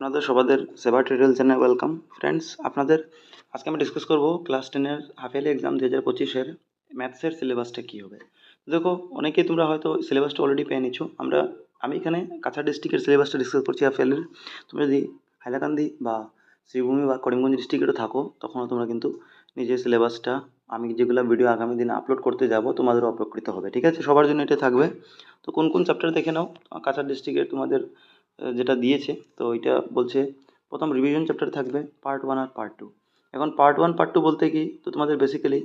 আপনাদের সবাদের সেবা tutorial channel welcome friends. আপনাদের আজকে আমি ডিসকাস করব ক্লাস 10-এর হাফ ইয়ারলি এক্সাম 2025-এর ম্যাথসের সিলেবাসটা কী হবে। দেখো, অনেকেই তোমরা হয়তো সিলেবাসটা অলরেডি পেয়ে নিচ্ছ। আমি এখানে কাছাড় ডিস্ট্রিক্টের সিলেবাসটা ডিসকাস করছি হাফ ইয়ারলির। তুমি যদি হাইলাকান্দি বা শ্রীভূমি বা করিমগঞ্জ ডিস্ট্রিক্টে থাকো, তখনও তোমরা কিন্তু নিজের সিলেবাসটা আমি যেগুলো ভিডিও আগামী দিনে আপলোড করতে যাব তোমাদেরও অপকৃত হবে, ঠিক আছে? সবার জন্য এটা থাকবে। তো কোন কোন চ্যাপ্টার দেখে নাও। কাছাড় ডিস্ট্রিক্টের তোমাদের যেটা দিয়েছে, তো এটা বলছে প্রথম রিভিশন চ্যাপ্টার থাকবে পার্ট 1 আর পার্ট 2। এখন পার্ট 1 পার্ট 2 বলতে কি, তো তোমাদের বেসিক্যালি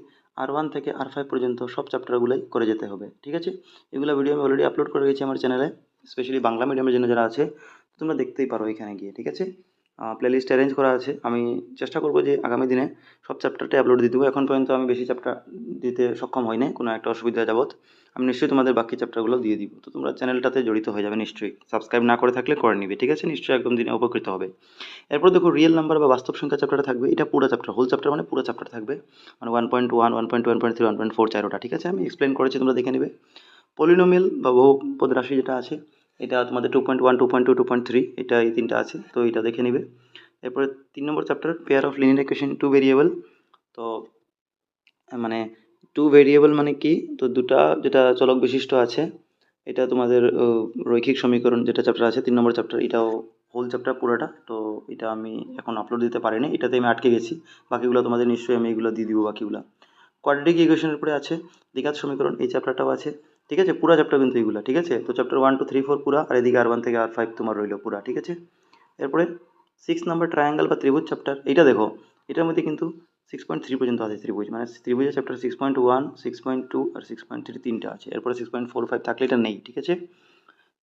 R1 থেকে R5 পর্যন্ত সব চ্যাপ্টারগুলোই করে যেতে হবে, ঠিক আছে? এগুলো ভিডিও আমি অলরেডি আপলোড করে গেছি আমার চ্যানেলে, স্পেশালি বাংলা মিডিয়ামের জন্য যারা আছে, তো তোমরা দেখতেই পারো এখানে গিয়ে, ঠিক আছে? প্লেলিস্ট অ্যারেঞ্জ করা আছে। আমি চেষ্টা করবো যে আগামী দিনে সব চ্যাপ্টারটাই আপলোড দিয়ে দেবো। এখন পর্যন্ত আমি বেশি চ্যাপ্টার দিতে সক্ষম হইনি কোনো একটা অসুবিধা যাবত। আমি নিশ্চয়ই তোমাদের বাকি চ্যাপ্টারগুলো দিয়ে দিব। তো তোমরা চ্যানেলটাতে জড়িত হয়ে যাবে নিশ্চয়ই, সাবস্ক্রাইব না করে থাকলে করে নিবে, ঠিক আছে? নিশ্চয়ই একদম দিনে উপকৃত হবে। এরপর দেখো, রিয়েল নাম্বার বা বাস্তব সংখ্যা চ্যাপ্টারটা থাকবে। এটা পুরো চ্যাপ্টার, হোল চ্যাপ্টার মানে পুরো চ্যাপ্টার থাকবে, মানে 1.1, 1.2, 1.3, 1.4 চারোটা, ঠিক আছে? আমি এক্সপ্লেন করেছি, তোমরা দেখে নেবে। পলিনোমিয়াল বা বহুপদ রাশি যেটা আছে, এটা তোমাদের 2.1, 2.2, 2.3, এটা এই তিনটা আছে, তো এটা দেখে নিবে। এরপরে 3 নম্বর chapter pair of linear equation two variable. তো মানে টু ভেরিয়েবল মানে কি, তো দুটা যেটা চলক বিশিষ্ট আছে, এটা তোমাদের রৈখিক সমীকরণ যেটা চ্যাপ্টার আছে 3 নম্বর চ্যাপ্টার, এটাও হোল চ্যাপ্টার পুরোটা। তো এটা আমি এখন আপলোড দিতে পারিনি, এটাতে আমি আটকে গেছি। বাকিগুলো তোমাদের নিশ্চয়ই আমি এগুলো দিয়ে দিব বাকিগুলো। কোয়াড্রেটিক ইকুয়েশনের উপরে আছে, দ্বিঘাত সমীকরণ, এই চ্যাপ্টারটাও আছে, ঠিক আছে? পুরো চ্যাপ্টার কিন্তু এগুলো, ঠিক আছে? তো চ্যাপ্টার 1, 2, 3, 4 পুরা, আর এদিকে R1 থেকে R5 তোমার রইলো পুরা, ঠিক আছে? এরপরে 6 নম্বর ট্রায়াঙ্গেল বা ত্রিভুজ চ্যাপ্টার, এইটা দেখো, এটার মধ্যে কিন্তু 6.3 পর্যন্ত আছে ত্রিভুজ, মানে ত্রিভুজের চ্যাপ্টার 6.1, 6.2 আর 6.3 তিনটা আছে। এরপরে 6.45 থাকলে এটা নেই, ঠিক আছে?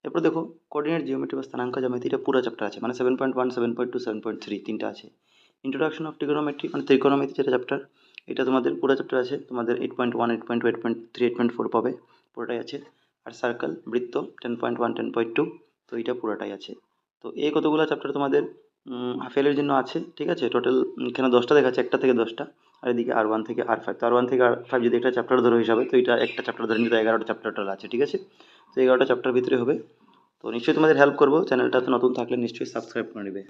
এরপর দেখো, কোঅর্ডিনেট জিওমেট্রি বা স্থানাঙ্ক জ্যামিতি, এটা পুরো চ্যাপ্টার আছে, মানে 7.1, 7.2, 7.3 তিনটা আছে। ইন্ট্রোডাকশন অফ ট্রিগোনোমেট্রি মানে ত্রিকোণমিতি যেটা চ্যাপ্টার, এটা তোমাদের পুরো চ্যাপ্টার আছে, তোমাদের 8.1, 8.2, 8.3, 8.4 পাবে, পুরোটাই আছে। আর সার্কেল বৃত্ত 10.1, 10.2, তো এটা পুরোটাই আছে। তো এই কতগুলো চ্যাপ্টার তোমাদের হাফেলের জন্য আছে, ঠিক আছে? টোটাল এখানে 10টা দেখাচ্ছে, 1টা থেকে 10টা। আর এদিকে R1 থেকে R5, তো R1 থেকে R5 যদি একটা চ্যাপ্টার ধরো হিসাবে, তো এটা একটা চ্যাপ্টার ধরে নিতে 11টা চ্যাপ্টার টোটাল আছে, ঠিক আছে? তো 11টা চ্যাপ্টার ভিতরে হবে। তো নিশ্চয়ই তোমাদের হেল্প করবো, চ্যানেলটাতে নতুন থাকলে নিশ্চয়ই সাবস্ক্রাইব করে নেবে।